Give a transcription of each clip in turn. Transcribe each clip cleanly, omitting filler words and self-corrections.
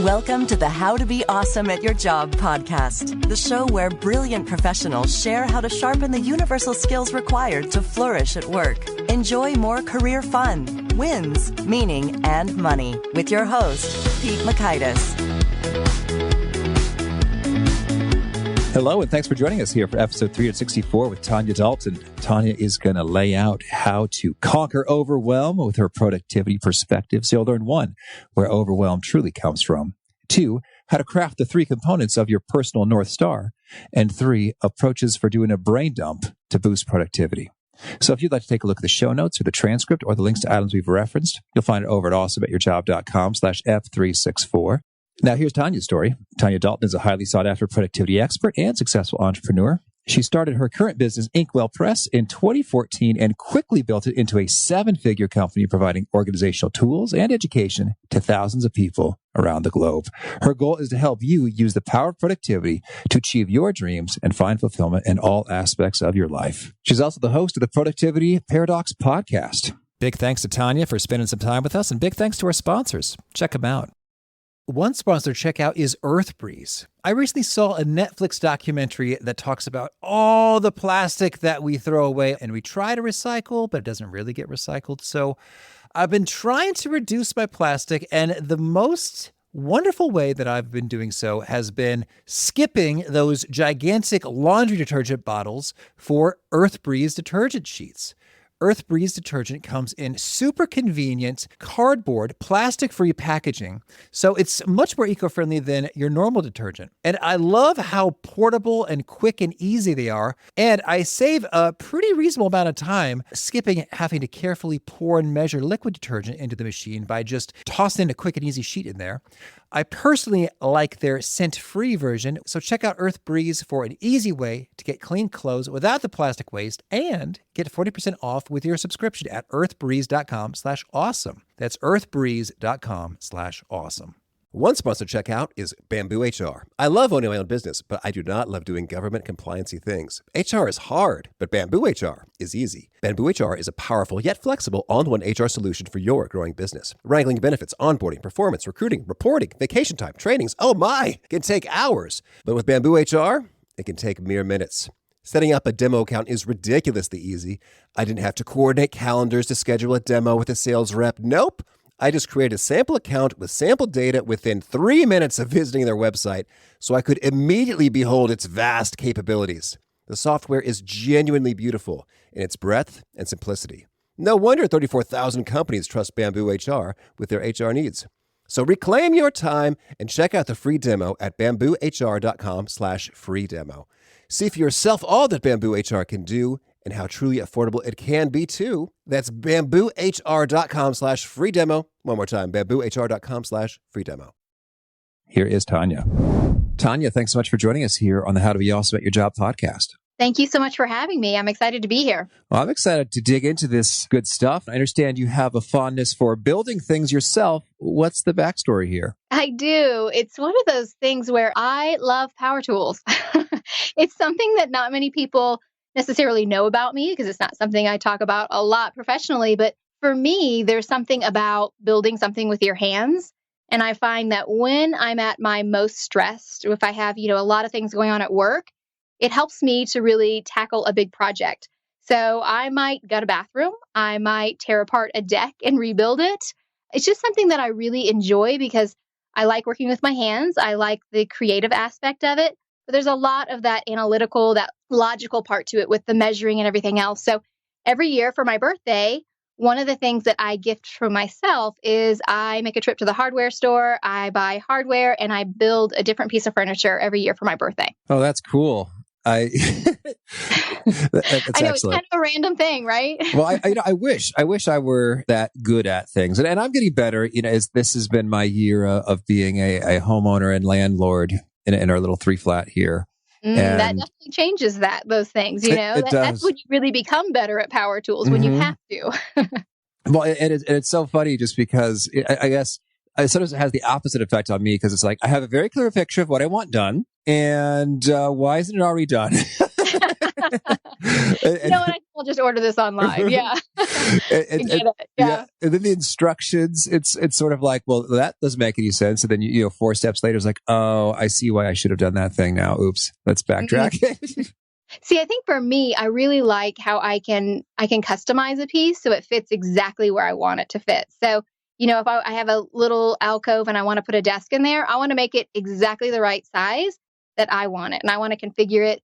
Welcome to the How to Be Awesome at Your Job podcast, the show where brilliant professionals share how to sharpen the universal skills required to flourish at work. Enjoy more career fun, wins, meaning, and money with your host, Pete Makaitis. Hello, and thanks for joining us here for episode 364 with Tonya Dalton. Tonya is going to lay out how to conquer overwhelm with her productivity perspective. So you'll learn 1, where overwhelm truly comes from. 2, how to craft the 3 components of your personal North Star. And 3, approaches for doing a brain dump to boost productivity. So if you'd like to take a look at the show notes or the transcript or the links to items we've referenced, you'll find it over at awesomeatyourjob.com/F364. Now, here's Tonya's story. Tonya Dalton is a highly sought-after productivity expert and successful entrepreneur. She started her current business, Inkwell Press, in 2014 and quickly built it into a 7-figure company providing organizational tools and education to thousands of people around the globe. Her goal is to help you use the power of productivity to achieve your dreams and find fulfillment in all aspects of your life. She's also the host of the Productivity Paradox podcast. Big thanks to Tonya for spending some time with us, and big thanks to our sponsors. Check them out. One sponsor to check out is EarthBreeze. I recently saw a Netflix documentary that talks about all the plastic that we throw away and we try to recycle, but it doesn't really get recycled. So I've been trying to reduce my plastic, and the most wonderful way that I've been doing so has been skipping those gigantic laundry detergent bottles for EarthBreeze detergent sheets. EarthBreeze detergent comes in super convenient cardboard, plastic-free packaging, so it's much more eco-friendly than your normal detergent. And I love how portable and quick and easy they are, and I save a pretty reasonable amount of time skipping having to carefully pour and measure liquid detergent into the machine by just tossing a quick and easy sheet in there. I personally like their scent-free version, so check out EarthBreeze for an easy way to get clean clothes without the plastic waste and get 40% off with your subscription at earthbreeze.com/awesome. That's earthbreeze.com/awesome. One sponsor checkout is Bamboo HR. I love owning my own business, but I do not love doing government compliancy things. HR is hard, but Bamboo HR is easy. Bamboo HR is a powerful yet flexible all-in-one HR solution for your growing business. Wrangling benefits, onboarding, performance, recruiting, reporting, vacation time, trainings, oh my, can take hours. But with Bamboo HR, it can take mere minutes. Setting up a demo account is ridiculously easy. I didn't have to coordinate calendars to schedule a demo with a sales rep. Nope. I just created a sample account with sample data within 3 minutes of visiting their website, so I could immediately behold its vast capabilities. The software is genuinely beautiful in its breadth and simplicity. No wonder 34,000 companies trust Bamboo HR with their HR needs. So reclaim your time and check out the free demo at bamboohr.com/free demo. See for yourself all that Bamboo HR can do and how truly affordable it can be too. That's bamboohr.com/free demo. One more time, bamboohr.com/free demo. Here is Tonya. Tonya, thanks so much for joining us here on the How to Be Awesome at Your Job podcast. Thank you so much for having me. I'm excited to be here. Well, I'm excited to dig into this good stuff. I understand you have a fondness for building things yourself. What's the backstory here? I do. It's one of those things where I love power tools. It's something that not many people necessarily know about me because it's not something I talk about a lot professionally. But for me, there's something about building something with your hands. And I find that when I'm at my most stressed, if I have, a lot of things going on at work, it helps me to really tackle a big project. So I might gut a bathroom. I might tear apart a deck and rebuild it. It's just something that I really enjoy because I like working with my hands. I like the creative aspect of it. But there's a lot of that analytical, that logical part to it with the measuring and everything else. So every year for my birthday, one of the things that I gift for myself is I make a trip to the hardware store, I buy hardware, and I build a different piece of furniture every year for my birthday. Oh, that's cool. That's I know, it's kind of a random thing, right? Well, I wish I were that good at things, and I'm getting better. As this has been my year of being a homeowner and landlord in our little 3-flat here. That definitely changes those things. That's when you really become better at power tools, when you have to. Well, and it's so funny just because I guess sometimes it has the opposite effect on me because it's like I have a very clear picture of what I want done, and why isn't it already done? You know what? I'll just order this online. Yeah. I get it. Yeah. And then the instructions, it's sort of like, well, that doesn't make any sense. And then, 4 steps later, it's like, oh, I see why I should have done that thing now. Oops, let's backtrack. See, I think for me, I really like how I can customize a piece so it fits exactly where I want it to fit. So, if I have a little alcove and I want to put a desk in there, I want to make it exactly the right size that I want it. And I want to configure it,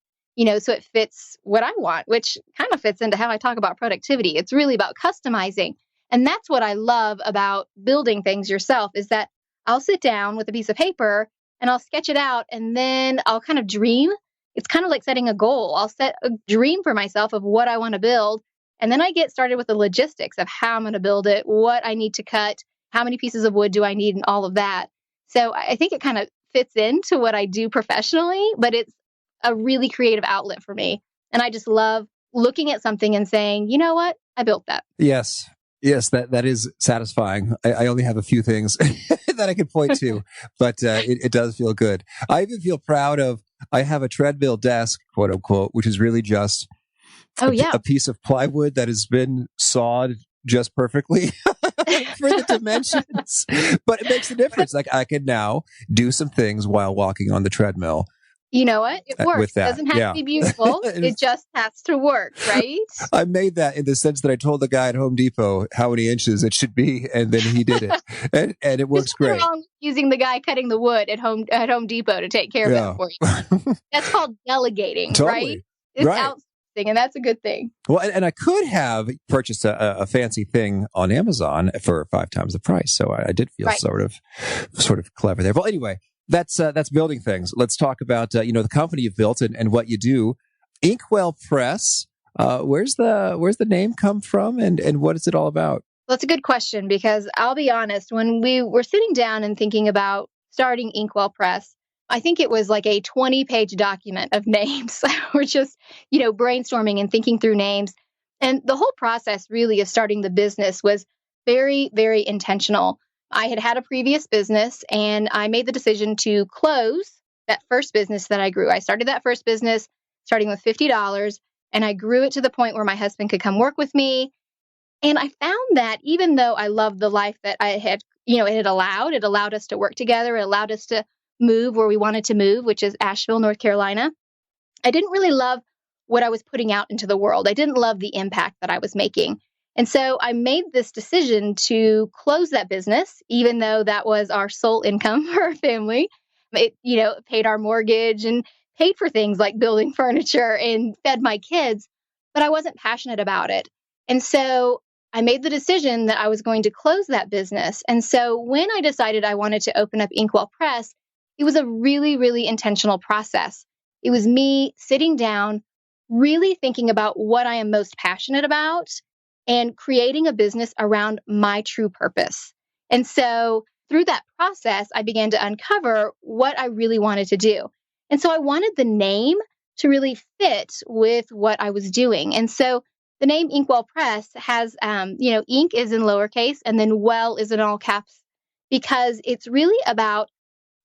so it fits what I want, which kind of fits into how I talk about productivity. It's really about customizing. And that's what I love about building things yourself is that I'll sit down with a piece of paper and I'll sketch it out and then I'll kind of dream. It's kind of like setting a goal. I'll set a dream for myself of what I want to build. And then I get started with the logistics of how I'm going to build it, what I need to cut, how many pieces of wood do I need, and all of that. So I think it kind of fits into what I do professionally, but it's a really creative outlet for me. And I just love looking at something and saying, you know what? I built that. Yes, that is satisfying. I only have a few things that I can point to, but it does feel good. I even feel proud of, I have a treadmill desk, quote unquote, which is really just a piece of plywood that has been sawed just perfectly for the dimensions. But it makes a difference. Like I can now do some things while walking on the treadmill. You know what? It works. It doesn't have to be beautiful. It just has to work, right? I made that in the sense that I told the guy at Home Depot how many inches it should be, and then he did it. and it works great. There's nothing wrong with using the guy cutting the wood at Home Depot to take care of it for you. That's called delegating, right? It's outsourcing, and that's a good thing. Well, and I could have purchased a fancy thing on Amazon for 5 times the price. So I did feel sort of clever there. Well, anyway, that's building things. Let's talk about the company you've built and what you do. Inkwell Press. Where's the name come from, and what is it all about? Well, that's a good question because I'll be honest. When we were sitting down and thinking about starting Inkwell Press, I think it was like a 20-page document of names. We're just brainstorming and thinking through names, and the whole process really of starting the business was very, very intentional. I had a previous business and I made the decision to close that first business that I grew. I started that first business starting with $50 and I grew it to the point where my husband could come work with me. And I found that even though I loved the life that I had, it allowed us to work together. It allowed us to move where we wanted to move, which is Asheville, North Carolina. I didn't really love what I was putting out into the world. I didn't love the impact that I was making. And so I made this decision to close that business, even though that was our sole income for our family. It, paid our mortgage and paid for things like building furniture and fed my kids, but I wasn't passionate about it. And so I made the decision that I was going to close that business. And so when I decided I wanted to open up Inkwell Press, it was a really, really intentional process. It was me sitting down, really thinking about what I am most passionate about and creating a business around my true purpose. And so through that process, I began to uncover what I really wanted to do. And so I wanted the name to really fit with what I was doing. And so the name Inkwell Press has, ink is in lowercase and then well is in all caps because it's really about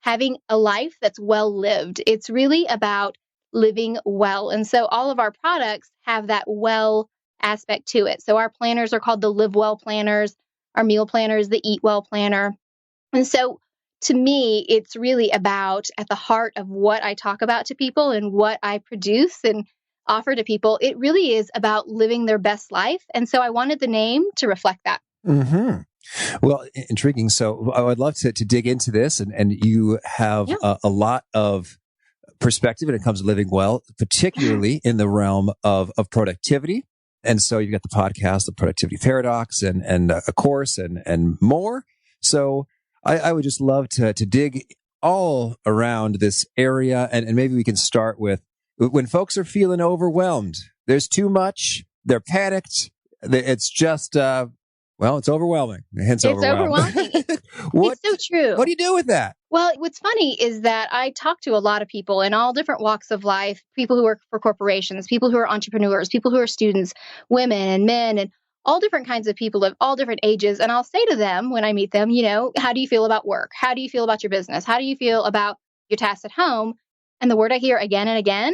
having a life that's well lived. It's really about living well. And so all of our products have that well aspect to it. So our planners are called the Live Well planners, our meal planners, the Eat Well planner. And so to me, it's really about at the heart of what I talk about to people and what I produce and offer to people. It really is about living their best life. And so I wanted the name to reflect that. Mm-hmm. Well, intriguing. So I would love to dig into this. And you have a lot of perspective when it comes to living well, particularly in the realm of productivity. And so you've got the podcast, the Productivity Paradox, and a course and more. So I would just love to dig all around this area. And maybe we can start with when folks are feeling overwhelmed. There's too much. They're panicked. It's just, it's overwhelming. Hence overwhelming. It's so true. What do you do with that? Well, what's funny is that I talk to a lot of people in all different walks of life, people who work for corporations, people who are entrepreneurs, people who are students, women and men, and all different kinds of people of all different ages. And I'll say to them when I meet them, how do you feel about work? How do you feel about your business? How do you feel about your tasks at home? And the word I hear again and again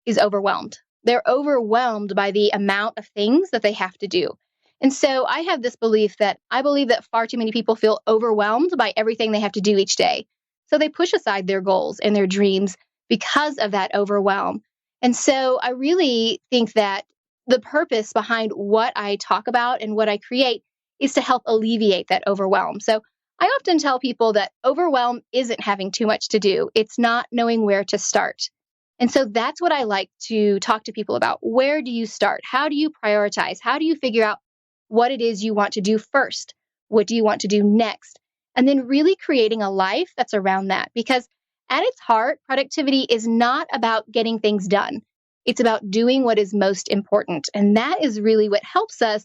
is overwhelmed. they're overwhelmed by the amount of things that they have to do. And so I have this belief that I believe that far too many people feel overwhelmed by everything they have to do each day. So they push aside their goals and their dreams because of that overwhelm. And so I really think that the purpose behind what I talk about and what I create is to help alleviate that overwhelm. So I often tell people that overwhelm isn't having too much to do. It's not knowing where to start. And so that's what I like to talk to people about. Where do you start? How do you prioritize? How do you figure out what it is you want to do first? What do you want to do next? And then really creating a life that's around that. Because at its heart, productivity is not about getting things done. It's about doing what is most important. And that is really what helps us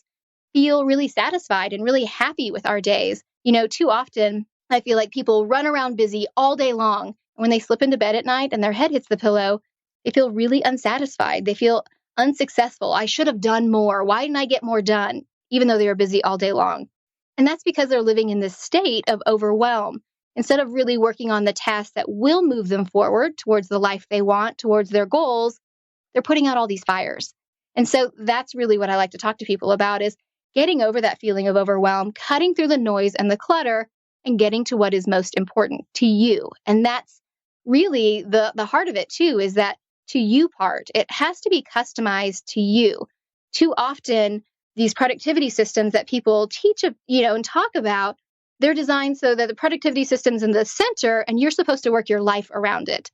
feel really satisfied and really happy with our days. Too often, I feel like people run around busy all day long. When they slip into bed at night and their head hits the pillow, they feel really unsatisfied. They feel unsuccessful. I should have done more. Why didn't I get more done? Even though they were busy all day long. And that's because they're living in this state of overwhelm. Instead of really working on the tasks that will move them forward towards the life they want, towards their goals, they're putting out all these fires. And so that's really what I like to talk to people about is getting over that feeling of overwhelm, cutting through the noise and the clutter, and getting to what is most important to you. And that's really the heart of it too, is that to you part. It has to be customized to you. Too often, these productivity systems that people teach, and talk about, they're designed so that the productivity system's in the center and you're supposed to work your life around it.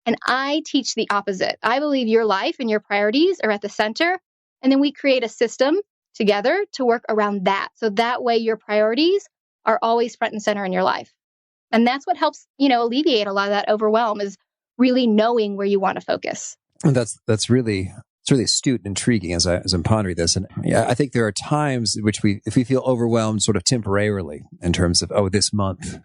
And I teach the opposite. I believe your life and your priorities are at the center. And then we create a system together to work around that. So that way your priorities are always front and center in your life. And that's what helps, alleviate a lot of that overwhelm is really knowing where you want to focus. And that's really it's really astute and intriguing as I'm pondering this. And yeah, I think there are times in which if we feel overwhelmed sort of temporarily in terms of, this month,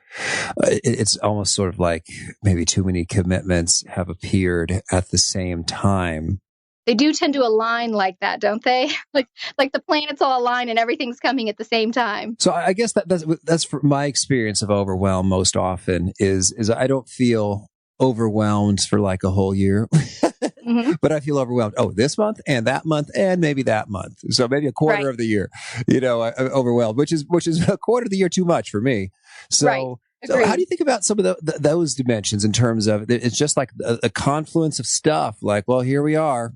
it's almost sort of like maybe too many commitments have appeared at the same time. They do tend to align like that, don't they? like the planets all align and everything's coming at the same time. So I guess that's for my experience of overwhelm most often is I don't feel overwhelmed for like a whole year, mm-hmm. but I feel overwhelmed. Oh, this month and that month and maybe that month. So maybe a quarter of the year, I'm overwhelmed, which is a quarter of the year too much for me. So. Right. So how do you think about some of those dimensions in terms of it's just like a confluence of stuff? Like, well, here we are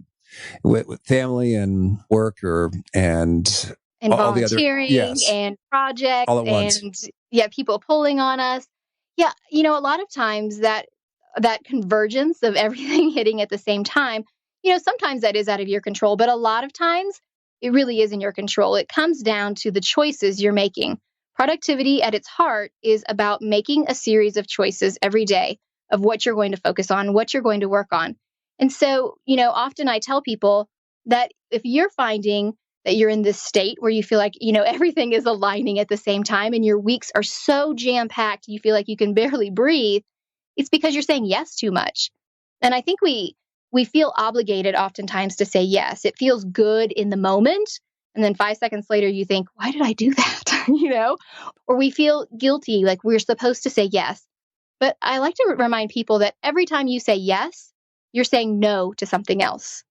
with family and work and all volunteering the other, yes, and projects all at once. And people pulling on us. Yeah, a lot of times that convergence of everything hitting at the same time, sometimes that is out of your control, but a lot of times it really is in your control. It comes down to the choices you're making. Productivity at its heart is about making a series of choices every day of what you're going to focus on, what you're going to work on. And so, often I tell people that if you're finding that you're in this state where you feel like, everything is aligning at the same time and your weeks are so jam-packed, you feel like you can barely breathe, it's because you're saying yes too much. And I think we feel obligated oftentimes to say yes. It feels good in the moment. And then 5 seconds later, you think, why did I do that? Or we feel guilty, like we're supposed to say yes. But I like to remind people that every time you say yes, you're saying no to something else.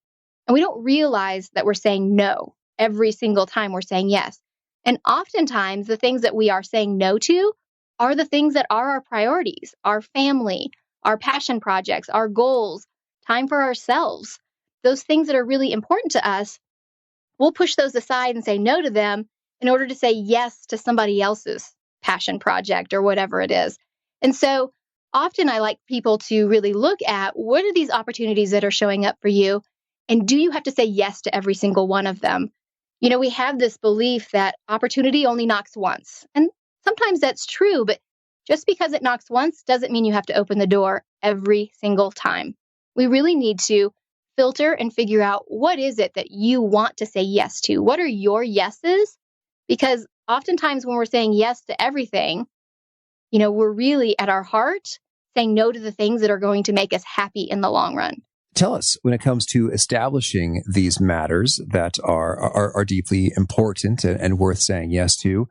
And we don't realize that we're saying no every single time we're saying yes. And oftentimes, the things that we are saying no to are the things that are our priorities, our family, our passion projects, our goals, time for ourselves. Those things that are really important to us, we'll push those aside and say no to them in order to say yes to somebody else's passion project or whatever it is. And so often I like people to really look at what are these opportunities that are showing up for you, and do you have to say yes to every single one of them? We have this belief that opportunity only knocks once. And sometimes that's true, but just because it knocks once doesn't mean you have to open the door every single time. We really need to filter and figure out what is it that you want to say yes to? What are your yeses? Because oftentimes when we're saying yes to everything, we're really at our heart saying no to the things that are going to make us happy in the long run. Tell us, when it comes to establishing these matters that are deeply important and worth saying yes to,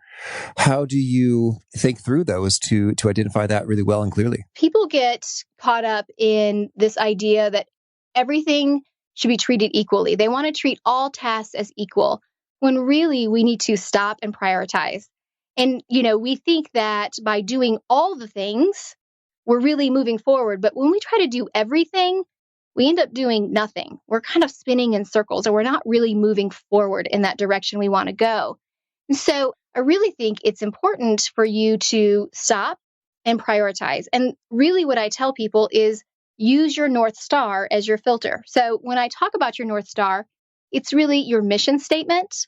how do you think through those to identify that really well and clearly? People get caught up in this idea that everything should be treated equally. They want to treat all tasks as equal, when really we need to stop and prioritize. And, we think that by doing all the things, we're really moving forward. But when we try to do everything, we end up doing nothing. We're kind of spinning in circles, or we're not really moving forward in that direction we want to go. And so I really think it's important for you to stop and prioritize. And really what I tell people is use your North Star as your filter. So when I talk about your North Star, it's really your mission statement.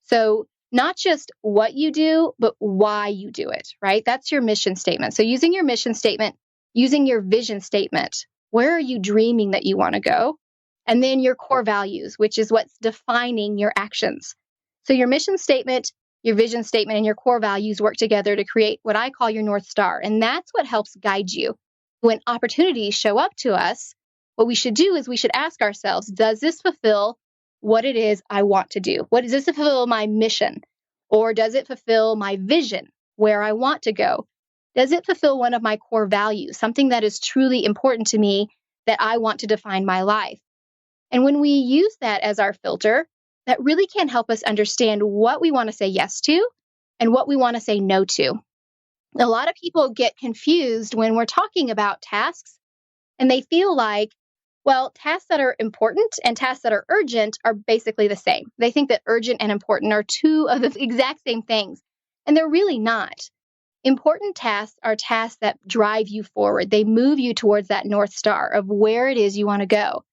So not just what you do, but why you do it, right? That's your mission statement. So using your mission statement, using your vision statement, where are you dreaming that you want to go? And then your core values, which is what's defining your actions. So your mission statement, your vision statement, and your core values work together to create what I call your North Star. And that's what helps guide you. When opportunities show up to us, what we should do is we should ask ourselves, does this fulfill what it is I want to do? Does this fulfill my mission? Or does it fulfill my vision, where I want to go? Does it fulfill one of my core values, something that is truly important to me that I want to define my life? And when we use that as our filter, that really can help us understand what we want to say yes to and what we want to say no to. A lot of people get confused when we're talking about tasks, and they feel like, well, tasks that are important and tasks that are urgent are basically the same. They think that urgent and important are two of the exact same things, and they're really not. Important tasks are tasks that drive you forward. They move you towards that North Star of where it is you want to go.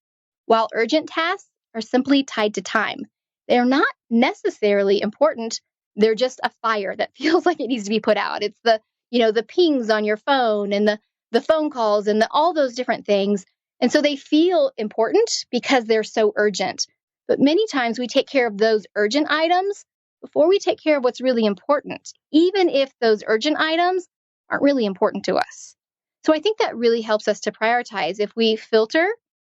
While urgent tasks are simply tied to time. They're not necessarily important. They're just a fire that feels like it needs to be put out. It's the pings on your phone and the phone calls and all those different things. And so they feel important because they're so urgent. But many times we take care of those urgent items before we take care of what's really important, even if those urgent items aren't really important to us. So I think that really helps us to prioritize. If we filter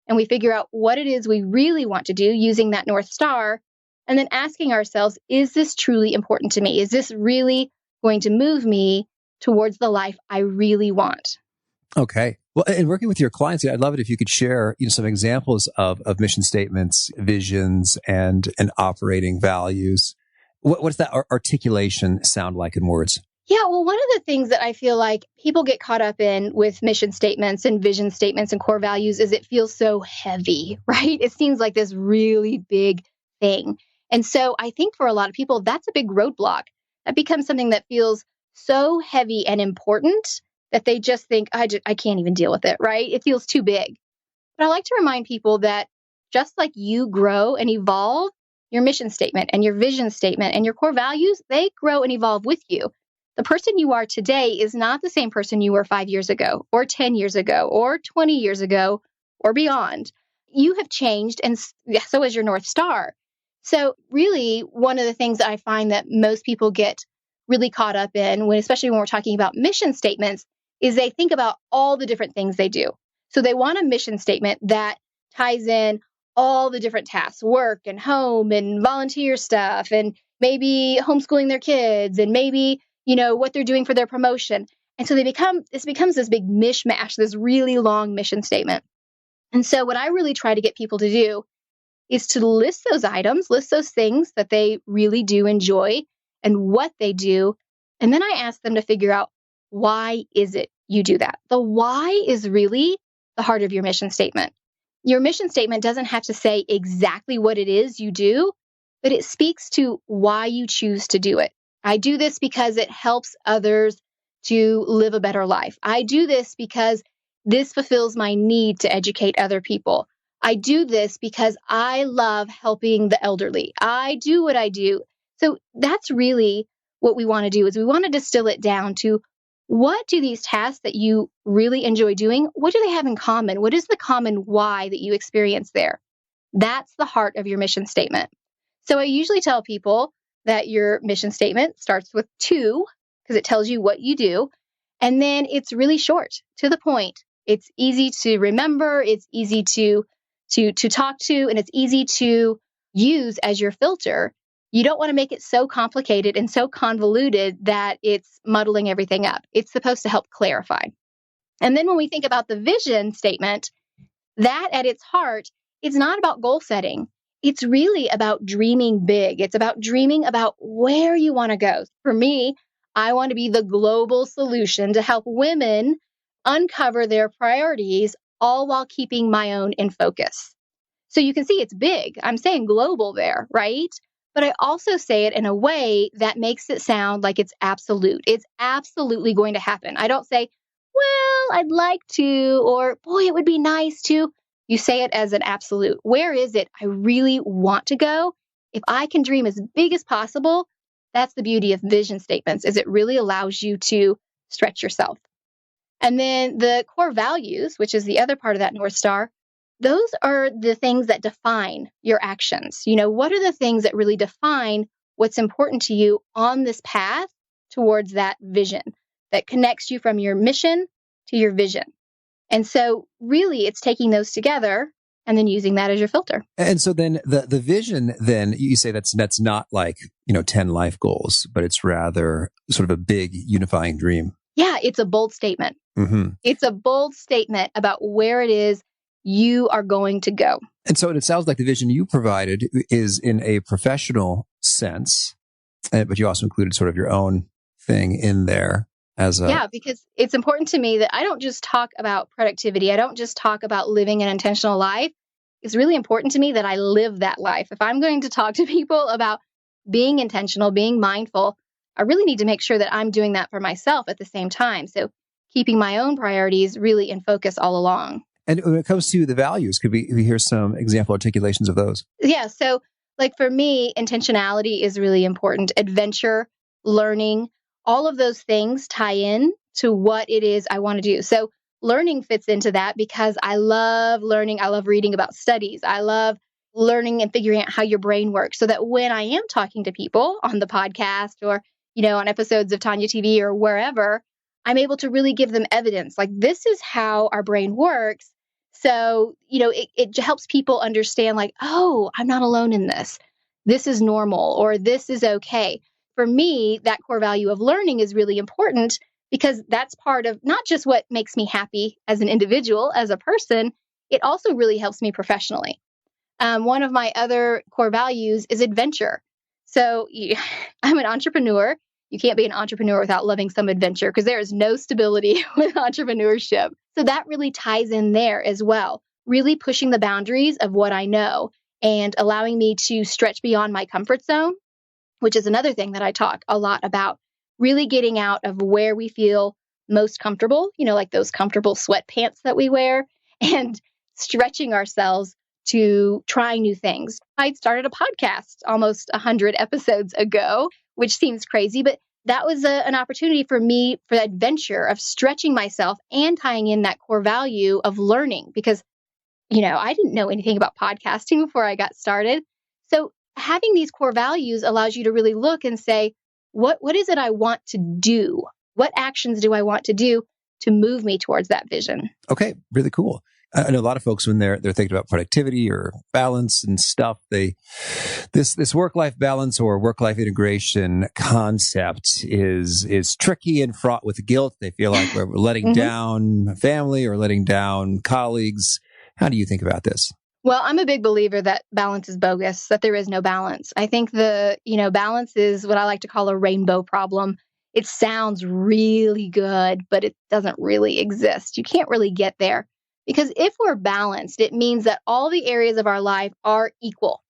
and we figure out what it is we really want to do using that North Star, and then asking ourselves, is this truly important to me? Is this really going to move me towards the life I really want? Okay. Well, and working with your clients, I'd love it if you could share some examples of mission statements, visions, and operating values. What's that articulation sound like in words? Yeah, well, one of the things that I feel like people get caught up in with mission statements and vision statements and core values is it feels so heavy, right? It seems like this really big thing. And so I think for a lot of people, that's a big roadblock. That becomes something that feels so heavy and important that they just think, I can't even deal with it, right? It feels too big. But I like to remind people that just like you grow and evolve, your mission statement and your vision statement and your core values, they grow and evolve with you. The person you are today is not the same person you were 5 years ago, or 10 years ago, or 20 years ago, or beyond. You have changed, and so has your North Star. So really, one of the things that I find that most people get really caught up in, especially when we're talking about mission statements, is they think about all the different things they do. So they want a mission statement that ties in all the different tasks, work and home and volunteer stuff, and maybe homeschooling their kids, and maybe what they're doing for their promotion. And so this becomes this big mishmash, this really long mission statement. And so what I really try to get people to do is to list those items, list those things that they really do enjoy and what they do. And then I ask them to figure out, why is it you do that? The why is really the heart of your mission statement. Your mission statement doesn't have to say exactly what it is you do, but it speaks to why you choose to do it. I do this because it helps others to live a better life. I do this because this fulfills my need to educate other people. I do this because I love helping the elderly. I do what I do. So that's really what we want to do, is we want to distill it down to, what do these tasks that you really enjoy doing, what do they have in common? What is the common why that you experience there? That's the heart of your mission statement. So I usually tell people that your mission statement starts with 2, because it tells you what you do. And then it's really short, to the point. It's easy to remember. It's easy to talk to, and it's easy to use as your filter. You don't want to make it so complicated and so convoluted that it's muddling everything up. It's supposed to help clarify. And then when we think about the vision statement, that at its heart it's not about goal setting. It's really about dreaming big. It's about dreaming about where you want to go. For me, I want to be the global solution to help women uncover their priorities, all while keeping my own in focus. So you can see it's big. I'm saying global there, right? But I also say it in a way that makes it sound like it's absolute. It's absolutely going to happen. I don't say, well, I'd like to, or boy, it would be nice to. You say it as an absolute. Where is it I really want to go? If I can dream as big as possible, that's the beauty of vision statements, is it really allows you to stretch yourself. And then the core values, which is the other part of that North Star, those are the things that define your actions. What are the things that really define what's important to you on this path towards that vision that connects you from your mission to your vision? And so really it's taking those together and then using that as your filter. And so then the vision, then you say that's not like, 10 life goals, but it's rather sort of a big unifying dream. Yeah, it's a bold statement. Mm-hmm. It's a bold statement about where it is you are going to go. And so it sounds like the vision you provided is in a professional sense, but you also included sort of your own thing in there as a... Yeah, because it's important to me that I don't just talk about productivity. I don't just talk about living an intentional life. It's really important to me that I live that life. If I'm going to talk to people about being intentional, being mindful, I really need to make sure that I'm doing that for myself at the same time. So keeping my own priorities really in focus all along. And when it comes to the values, could we hear some example articulations of those? Yeah. So like for me, intentionality is really important. Adventure, learning, all of those things tie in to what it is I want to do. So learning fits into that because I love learning. I love reading about studies. I love learning and figuring out how your brain works so that when I am talking to people on the podcast or, on episodes of Tonya TV or wherever, I'm able to really give them evidence. Like, this is how our brain works. So, it helps people understand like, oh, I'm not alone in this. This is normal or this is okay. For me, that core value of learning is really important because that's part of not just what makes me happy as an individual, as a person, it also really helps me professionally. One of my other core values is adventure. So I'm an entrepreneur. You can't be an entrepreneur without loving some adventure because there is no stability with entrepreneurship. So that really ties in there as well, really pushing the boundaries of what I know and allowing me to stretch beyond my comfort zone, which is another thing that I talk a lot about, really getting out of where we feel most comfortable, like those comfortable sweatpants that we wear, and stretching ourselves to try new things. I started a podcast almost 100 episodes ago, which seems crazy, but that was an opportunity for me for the adventure of stretching myself and tying in that core value of learning because, I didn't know anything about podcasting before I got started. So having these core values allows you to really look and say, what is it I want to do? What actions do I want to do to move me towards that vision? Okay, really cool. I know a lot of folks when they're thinking about productivity or balance and stuff, this work-life balance or work-life integration concept is tricky and fraught with guilt. They feel like we're letting down family or letting down colleagues. How do you think about this? Well, I'm a big believer that balance is bogus, that there is no balance. I think balance is what I like to call a rainbow problem. It sounds really good, but it doesn't really exist. You can't really get there. Because if we're balanced, it means that all the areas of our life are equal.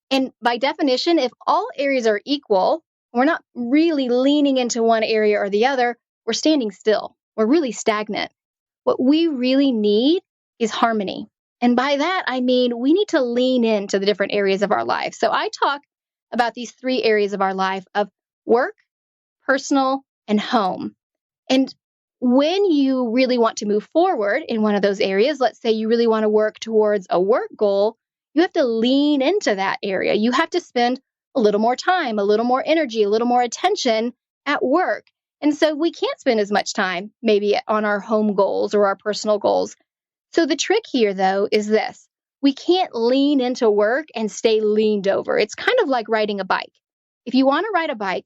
And by definition, if all areas are equal, we're not really leaning into one area or the other, we're standing still. We're really stagnant. What we really need is harmony. And by that, I mean, we need to lean into the different areas of our life. So I talk about these 3 areas of our life of work, personal, and home. And when you really want to move forward in one of those areas, let's say you really want to work towards a work goal, you have to lean into that area. You have to spend a little more time, a little more energy, a little more attention at work. And so we can't spend as much time maybe on our home goals or our personal goals. So the trick here, though, is this. We can't lean into work and stay leaned over. It's kind of like riding a bike. If you want to ride a bike,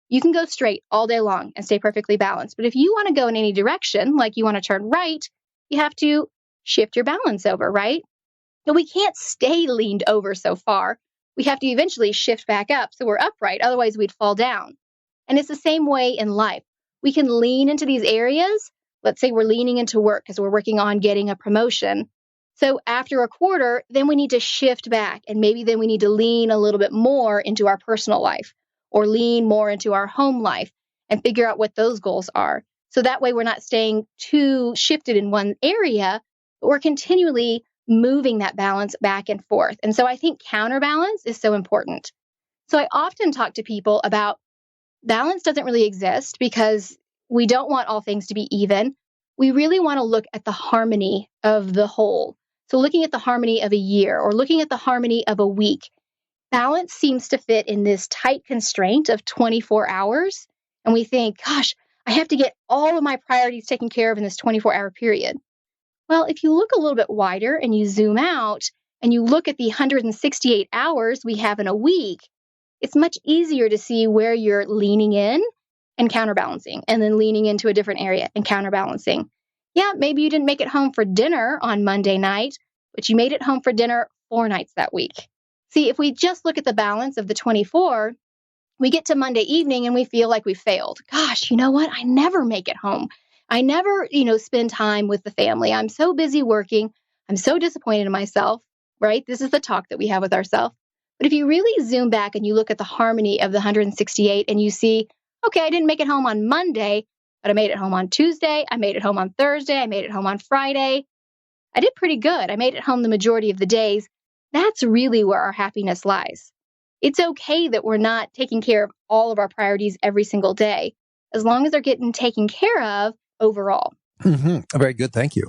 you can go straight all day long and stay perfectly balanced. But if you want to go in any direction, like you want to turn right, you have to shift your balance over, right? So we can't stay leaned over so far. We have to eventually shift back up so we're upright. Otherwise, we'd fall down. And it's the same way in life. We can lean into these areas. Let's say we're leaning into work because we're working on getting a promotion. So after a quarter, then we need to shift back. And maybe then we need to lean a little bit more into our personal life or lean more into our home life and figure out what those goals are. So that way we're not staying too shifted in one area, but we're continually moving that balance back and forth. And so I think counterbalance is so important. So I often talk to people about balance doesn't really exist because we don't want all things to be even. We really want to look at the harmony of the whole. So looking at the harmony of a year or looking at the harmony of a week, balance seems to fit in this tight constraint of 24 hours. And we think, gosh, I have to get all of my priorities taken care of in this 24-hour period. Well, if you look a little bit wider and you zoom out and you look at the 168 hours we have in a week, it's much easier to see where you're leaning in and counterbalancing, and then leaning into a different area and counterbalancing. Yeah, maybe you didn't make it home for dinner on Monday night, but you made it home for dinner 4 nights that week. See, if we just look at the balance of the 24, we get to Monday evening and we feel like we failed. Gosh, you know what? I never make it home. I never, spend time with the family. I'm so busy working. I'm so disappointed in myself, right? This is the talk that we have with ourselves. But if you really zoom back and you look at the harmony of the 168 and you see, okay, I didn't make it home on Monday, but I made it home on Tuesday. I made it home on Thursday. I made it home on Friday. I did pretty good. I made it home the majority of the days. That's really where our happiness lies. It's okay that we're not taking care of all of our priorities every single day, as long as they're getting taken care of overall. Mm-hmm. Very good. Thank you.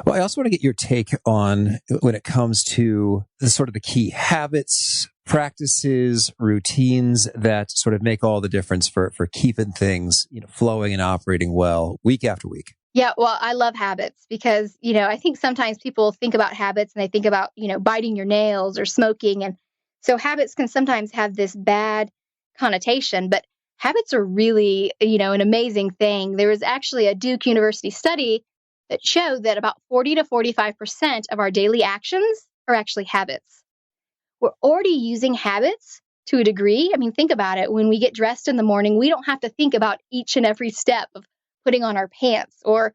Well, I also want to get your take on when it comes to the key habits, practices, routines that sort of make all the difference for keeping things, flowing and operating well week after week. Yeah, well, I love habits because, I think sometimes people think about habits and they think about, biting your nails or smoking. And so habits can sometimes have this bad connotation, but habits are really, an amazing thing. There was actually a Duke University study that showed that about 40 to 45% of our daily actions are actually habits. We're already using habits to a degree. I mean, think about it. When we get dressed in the morning, we don't have to think about each and every step of putting on our pants or,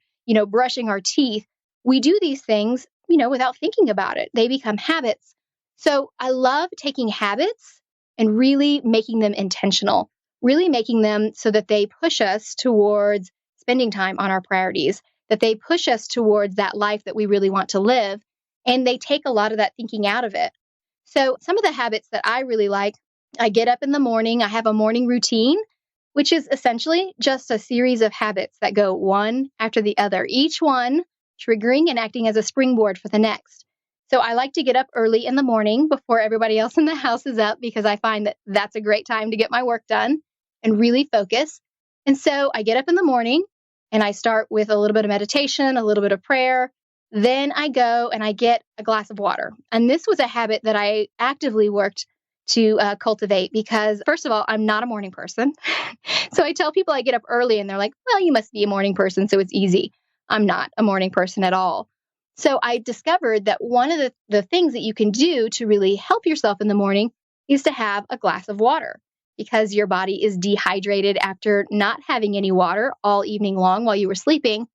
brushing our teeth. We do these things, without thinking about it. They become habits. So I love taking habits and really making them intentional, really making them so that they push us towards spending time on our priorities, that they push us towards that life that we really want to live. And they take a lot of that thinking out of it. So some of the habits that I really like, I get up in the morning, I have a morning routine, which is essentially just a series of habits that go one after the other, each one triggering and acting as a springboard for the next. So I like to get up early in the morning before everybody else in the house is up because I find that that's a great time to get my work done and really focus. And so I get up in the morning and I start with a little bit of meditation, a little bit of prayer. Then I go and I get a glass of water. And this was a habit that I actively worked to cultivate because, first of all, I'm not a morning person. So I tell people I get up early and they're like, well, you must be a morning person, so it's easy. I'm not a morning person at all. So I discovered that one of the things that you can do to really help yourself in the morning is to have a glass of water because your body is dehydrated after not having any water all evening long while you were sleeping.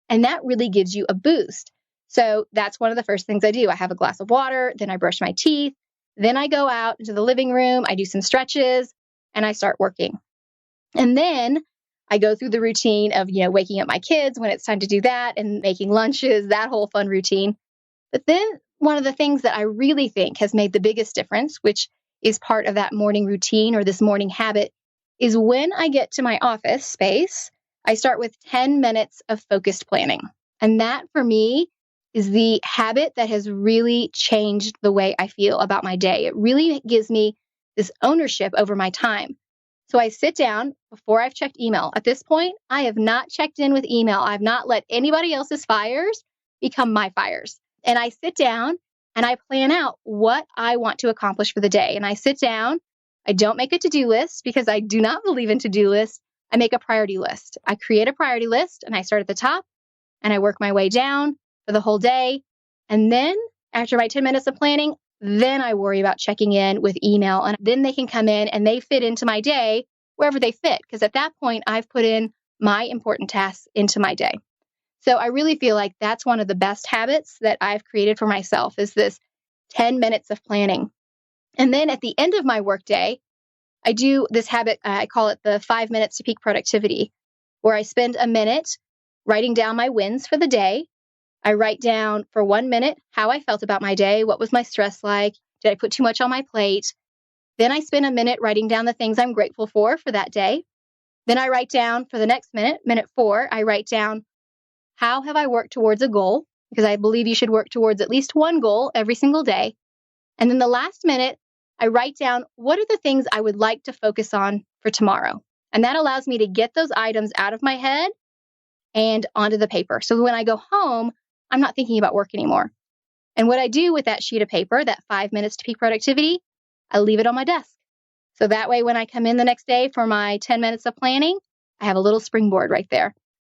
And that really gives you a boost. So that's one of the first things I do. I have a glass of water, then I brush my teeth, then I go out into the living room, I do some stretches, and I start working. And then I go through the routine of, waking up my kids when it's time to do that and making lunches, that whole fun routine. But then one of the things that I really think has made the biggest difference, which is part of that morning routine or this morning habit, is when I get to my office space, I start with 10 minutes of focused planning. And that for me is the habit that has really changed the way I feel about my day. It really gives me this ownership over my time. So I sit down before I've checked email. At this point, I have not checked in with email. I've not let anybody else's fires become my fires. And I sit down and I plan out what I want to accomplish for the day. And I sit down. I don't make a to-do list because I do not believe in to-do lists. I make a priority list. I create a priority list and I start at the top and I work my way down for the whole day. And then After my 10 minutes of planning, then I worry about checking in with email. And then they can come in and they fit into my day wherever they fit. Because at that point, I've put in my important tasks into my day. So I really feel like that's one of the best habits that I've created for myself is this 10 minutes of planning. And then at the end of my workday, I do this habit, I call it the 5 minutes to peak productivity, where I spend a minute writing down my wins for the day. I write down for 1 minute how I felt about my day. What was my stress like? Did I put too much on my plate? Then I spend a minute writing down the things I'm grateful for that day. Then I write down for the next minute, minute 4, I write down how have I worked towards a goal? Because I believe you should work towards at least one goal every single day. And then the last minute, I write down what are the things I would like to focus on for tomorrow. And that allows me to get those items out of my head and onto the paper. So when I go home, I'm not thinking about work anymore. And what I do with that sheet of paper, that 5 minutes to peak productivity, I leave it on my desk. So that way, when I come in the next day for my 10 minutes of planning, I have a little springboard right there,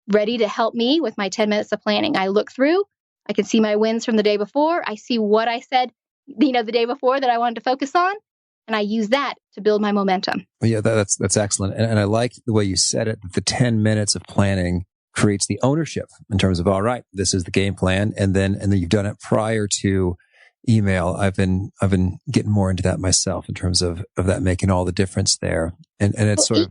ready to help me with my 10 minutes of planning. I look through, I can see my wins from the day before. I see what I said, the day before that I wanted to focus on. And I use that to build my momentum. Well, yeah, that's excellent. And I like the way you said it, that the 10 minutes of planning creates the ownership in terms of, all right, this is the game plan. And then you've done it prior to email. I've been getting more into that myself in terms of that making all the difference there. And it's sort of,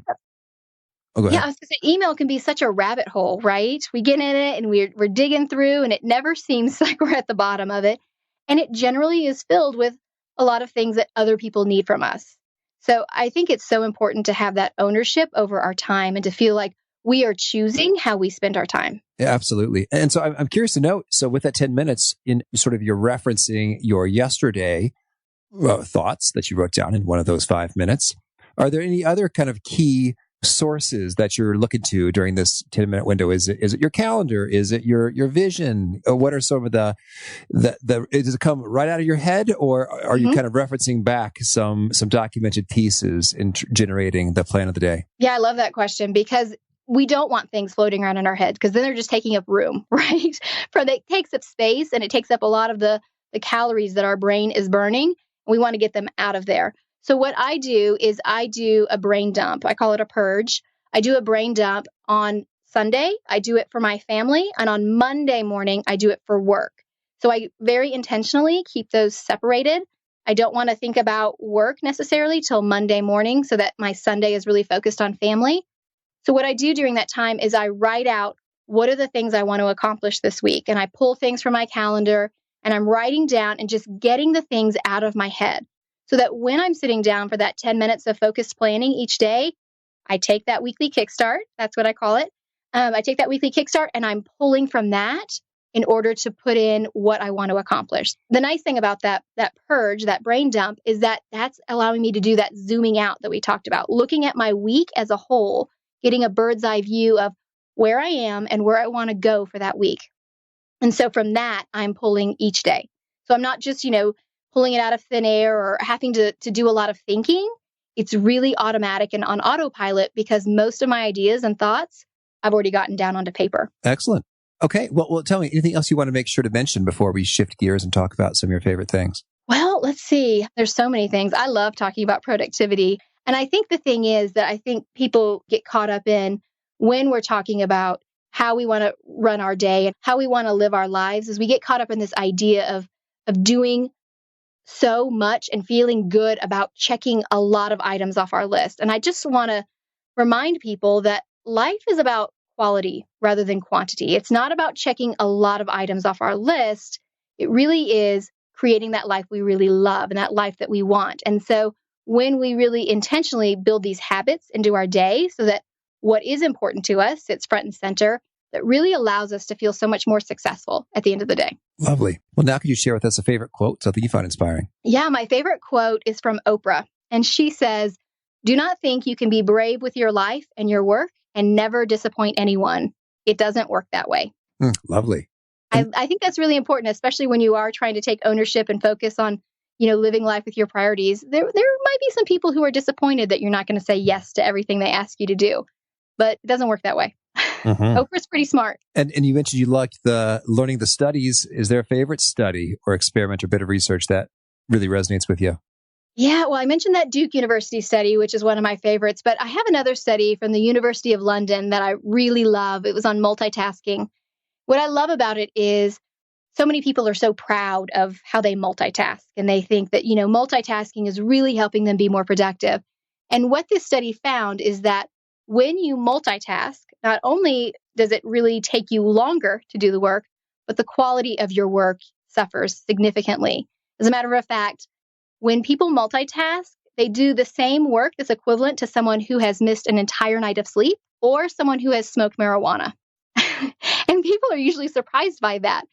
oh, go ahead. Yeah, I was going to say, email can be such a rabbit hole, right? We get in it and we're digging through and it never seems like we're at the bottom of it. And it generally is filled with a lot of things that other people need from us. So I think it's so important to have that ownership over our time and to feel like we are choosing how we spend our time. Yeah, absolutely. And so I'm curious to know, so with that 10 minutes, in sort of you're referencing your yesterday thoughts that you wrote down in one of those 5 minutes. Are there any other kind of key sources that you're looking to during this 10-minute window? Is it your calendar? Is it your vision? Or what are some of the does it come right out of your head, or are you kind of referencing back some documented pieces in generating the plan of the day? Yeah, I love that question because we don't want things floating around in our head because then they're just taking up room, right? It takes up space and it takes up a lot of the calories that our brain is burning. We want to get them out of there. So what I do is I do a brain dump. I call it a purge. I do a brain dump on Sunday. I do it for my family. And on Monday morning, I do it for work. So I very intentionally keep those separated. I don't want to think about work necessarily till Monday morning so that my Sunday is really focused on family. So what I do during that time is I write out what are the things I want to accomplish this week. And I pull things from my calendar and I'm writing down and just getting the things out of my head. So that when I'm sitting down for that 10 minutes of focused planning each day, I take that weekly kickstart. That's what I call it. I take that weekly kickstart and I'm pulling from that in order to put in what I want to accomplish. The nice thing about that purge, that brain dump, is that that's allowing me to do that zooming out that we talked about, looking at my week as a whole, getting a bird's eye view of where I am and where I want to go for that week. And so from that, I'm pulling each day. So I'm not just, pulling it out of thin air or having to do a lot of thinking. It's really automatic and on autopilot because most of my ideas and thoughts I've already gotten down onto paper. Excellent. Okay. Well, tell me, anything else you want to make sure to mention before we shift gears and talk about some of your favorite things? Well, let's see. There's so many things. I love talking about productivity. And I think the thing is that I think people get caught up in when we're talking about how we want to run our day and how we want to live our lives is we get caught up in this idea of doing so much and feeling good about checking a lot of items off our list. And I just want to remind people that life is about quality rather than quantity. It's not about checking a lot of items off our list. It really is creating that life we really love and that life that we want. And so when we really intentionally build these habits into our day so that what is important to us sits front and center, that really allows us to feel so much more successful at the end of the day. Lovely. Well, now could you share with us a favorite quote, something you find inspiring? Yeah, my favorite quote is from Oprah. And she says, "Do not think you can be brave with your life and your work and never disappoint anyone. It doesn't work that way." Lovely. I think that's really important, especially when you are trying to take ownership and focus on, living life with your priorities. There might be some people who are disappointed that you're not going to say yes to everything they ask you to do, but it doesn't work that way. Oprah's pretty smart. And you mentioned you liked learning the studies. Is there a favorite study or experiment or bit of research that really resonates with you? Yeah, well, I mentioned that Duke University study, which is one of my favorites, but I have another study from the University of London that I really love. It was on multitasking. What I love about it is so many people are so proud of how they multitask, and they think that, multitasking is really helping them be more productive. And what this study found is that when you multitask, not only does it really take you longer to do the work, but the quality of your work suffers significantly. As a matter of fact, when people multitask, they do the same work that's equivalent to someone who has missed an entire night of sleep or someone who has smoked marijuana. And people are usually surprised by that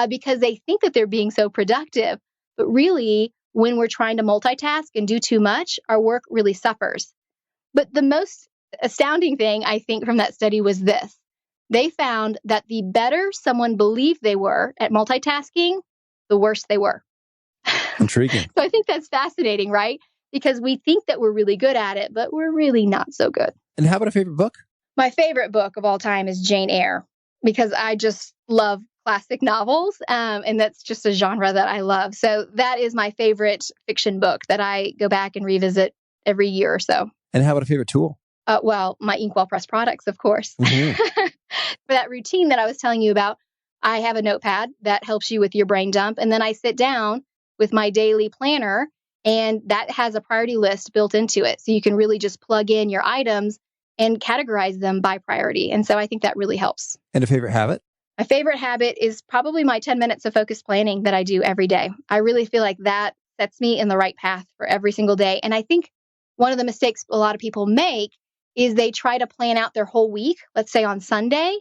because they think that they're being so productive. But really, when we're trying to multitask and do too much, our work really suffers. But the most astounding thing, I think, from that study was this. They found that the better someone believed they were at multitasking, the worse they were. Intriguing. So I think that's fascinating, right? Because we think that we're really good at it, but we're really not so good. And how about a favorite book? My favorite book of all time is Jane Eyre, because I just love classic novels, and that's just a genre that I love. So that is my favorite fiction book that I go back and revisit every year or so. And how about a favorite tool? Well, my Inkwell Press products, of course. Mm-hmm. For that routine that I was telling you about, I have a notepad that helps you with your brain dump. And then I sit down with my daily planner, and that has a priority list built into it. So you can really just plug in your items and categorize them by priority. And so I think that really helps. And a favorite habit? My favorite habit is probably my 10 minutes of focused planning that I do every day. I really feel like that sets me in the right path for every single day. And I think one of the mistakes a lot of people make is they try to plan out their whole week, let's say on Sunday,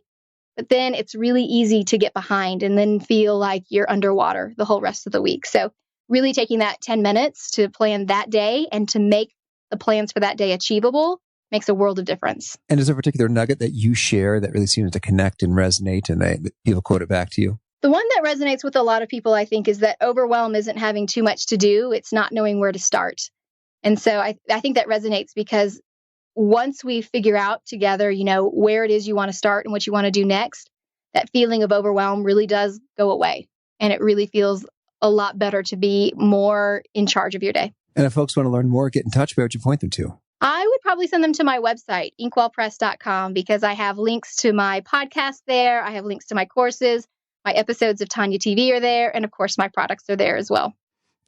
but then it's really easy to get behind and then feel like you're underwater the whole rest of the week. So really taking that 10 minutes to plan that day and to make the plans for that day achievable makes a world of difference. And is there a particular nugget that you share that really seems to connect and resonate and that people quote it back to you? The one that resonates with a lot of people, I think, is that overwhelm isn't having too much to do. It's not knowing where to start. And so I think that resonates because once we figure out together, where it is you want to start and what you want to do next, that feeling of overwhelm really does go away. And it really feels a lot better to be more in charge of your day. And if folks want to learn more, get in touch, where would you point them to? I would probably send them to my website, inkwellpress.com, because I have links to my podcast there. I have links to my courses. My episodes of Tonya TV are there. And of course, my products are there as well.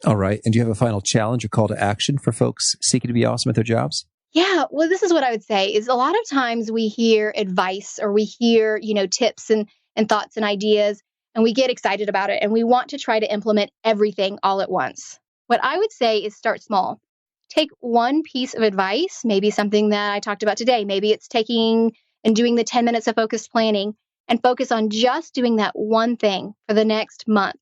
All right. And do you have a final challenge or call to action for folks seeking to be awesome at their jobs? Yeah, well, this is what I would say is a lot of times we hear advice or we hear, tips and thoughts and ideas, and we get excited about it and we want to try to implement everything all at once. What I would say is start small. Take one piece of advice, maybe something that I talked about today. Maybe it's taking and doing the 10 minutes of focused planning and focus on just doing that one thing for the next month.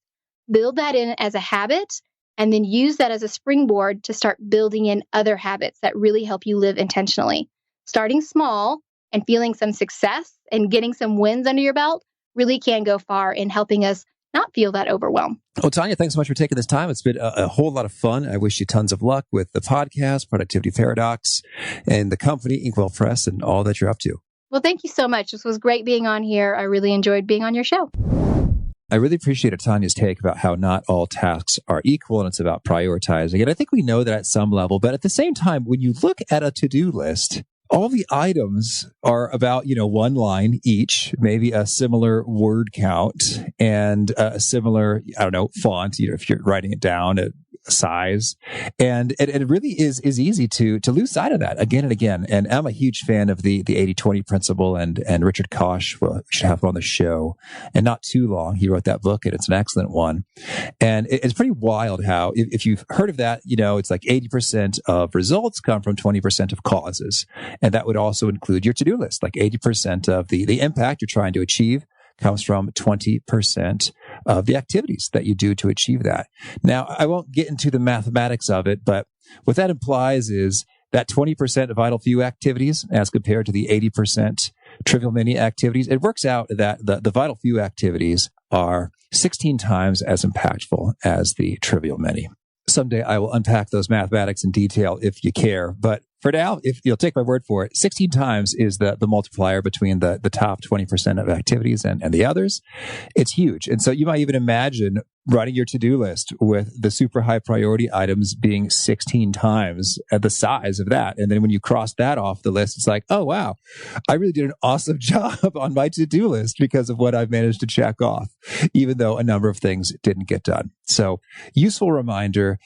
Build that in as a habit and then use that as a springboard to start building in other habits that really help you live intentionally. Starting small and feeling some success and getting some wins under your belt really can go far in helping us not feel that overwhelm. Well, Tonya, thanks so much for taking this time. It's been a whole lot of fun. I wish you tons of luck with the podcast, Productivity Paradox, and the company, Inkwell Press, and all that you're up to. Well, thank you so much. This was great being on here. I really enjoyed being on your show. I really appreciated Tonya's take about how not all tasks are equal and it's about prioritizing. And I think we know that at some level, but at the same time, when you look at a to-do list, all the items are about, one line each, maybe a similar word count and a similar, font, if you're writing it down, a size. And it really is easy to lose sight of that again and again. And I'm a huge fan of the 80-20 principle and Richard Koch, well, we should have him on the show. And not too long, he wrote that book and it's an excellent one. And it's pretty wild how, if you've heard of that, it's like 80% of results come from 20% of causes. And that would also include your to-do list. Like 80% of the impact you're trying to achieve comes from 20% of the activities that you do to achieve that. Now, I won't get into the mathematics of it, but what that implies is that 20% of vital few activities as compared to the 80% trivial many activities, it works out that the vital few activities are 16 times as impactful as the trivial many. Someday I will unpack those mathematics in detail if you care, but for now, if you'll take my word for it, 16 times is the multiplier between the top 20% of activities and the others. It's huge. And so you might even imagine writing your to-do list with the super high priority items being 16 times at the size of that. And then when you cross that off the list, it's like, oh, wow, I really did an awesome job on my to-do list because of what I've managed to check off, even though a number of things didn't get done. So useful reminder,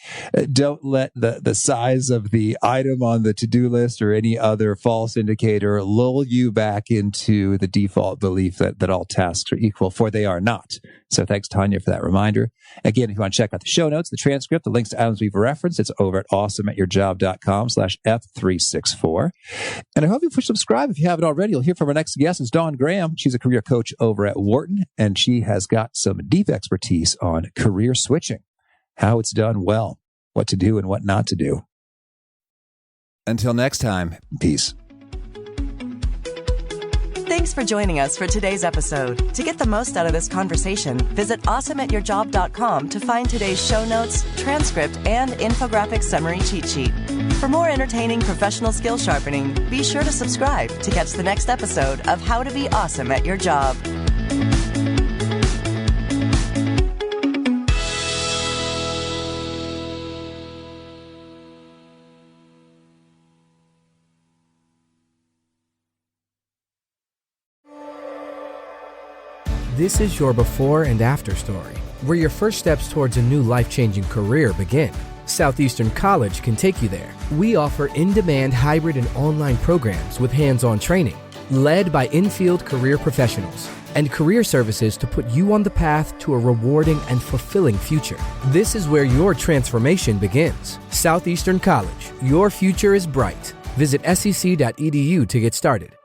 don't let the size of the item on the to-do list or any other false indicator lull you back into the default belief that all tasks are equal, for they are not. So thanks, Tonya, for that reminder. Again, if you want to check out the show notes, the transcript, the links to items we've referenced, it's over at awesomeatyourjob.com/F364. And I hope you push subscribe if you haven't already. You'll hear from our next guest. It's Dawn Graham. She's a career coach over at Wharton, and she has got some deep expertise on career switching, how it's done well, what to do and what not to do. Until next time, peace. Thanks for joining us for today's episode. To get the most out of this conversation, visit awesomeatyourjob.com to find today's show notes, transcript, and infographic summary cheat sheet. For more entertaining professional skill sharpening, be sure to subscribe to catch the next episode of How to Be Awesome at Your Job. This is your before and after story, where your first steps towards a new life-changing career begin. Southeastern College can take you there. We offer in-demand hybrid and online programs with hands-on training, led by in-field career professionals, and career services to put you on the path to a rewarding and fulfilling future. This is where your transformation begins. Southeastern College, your future is bright. Visit sec.edu to get started.